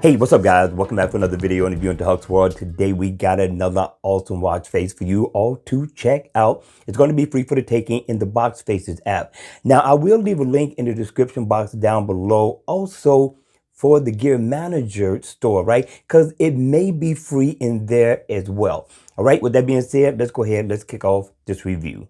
Hey, what's up guys? Welcome back for another video in the View into Huck's World. Today we got another awesome watch face for you all to check out. It's going to be free for the taking in the Box Faces app. Now I will leave a link in the description box down below also for the Gear Manager store, right? Because it may be free in there as well. All right, with that being said, let's go ahead, let's kick off this review.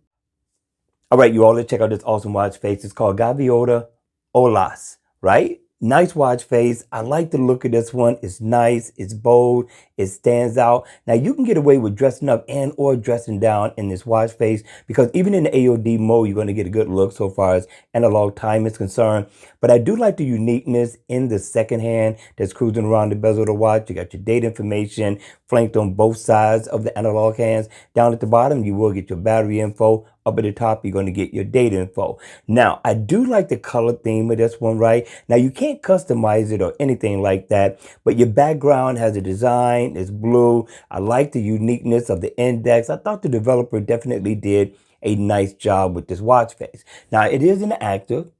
All right, you all, let's check out this awesome watch face. It's called Gaviota Olas, right? Nice watch face. I like the look of this one. It's nice, it's bold, it stands out. Now you can get away with dressing up and or dressing down in this watch face because even in the AOD mode, you're going to get a good look so far as analog time is concerned. But I do like the uniqueness in the second hand that's cruising around the bezel of the watch. You got your date information flanked on both sides of the analog hands. Down at the bottom, you will get your battery info. Up at the top, you're going to get your date info. Now, I do like the color theme of this one, right? Now, you can't customize it or anything like that, but your background has a design. It's blue. I like the uniqueness of the index. I thought the developer definitely did a nice job with this watch face. Now, it is an active.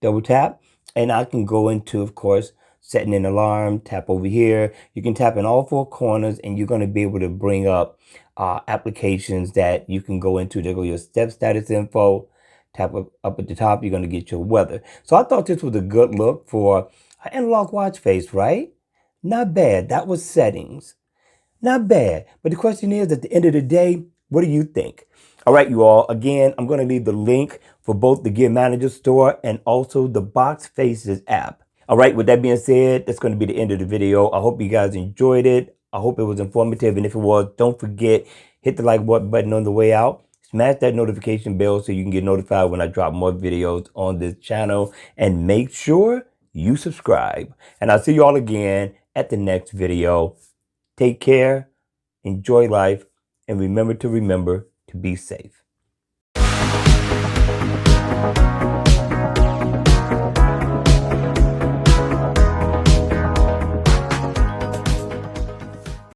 Double tap, and I can go into, of course, setting an alarm, tap over here. You can tap in all four corners and you're going to be able to bring up applications that you can go into. There go your step status info. Tap up at the top, you're going to get your weather. So I thought this was a good look for an analog watch face, right? Not bad. That was settings. Not bad. But the question is, at the end of the day, what do you think? All right, you all. Again, I'm going to leave the link for both the Gear Manager store and also the Box Faces app. All right, with that being said, that's going to be the end of the video. I hope you guys enjoyed it. I hope it was informative. And if it was, don't forget, hit the like button on the way out. Smash that notification bell so you can get notified when I drop more videos on this channel. And make sure you subscribe. And I'll see you all again at the next video. Take care, enjoy life, and remember to be safe.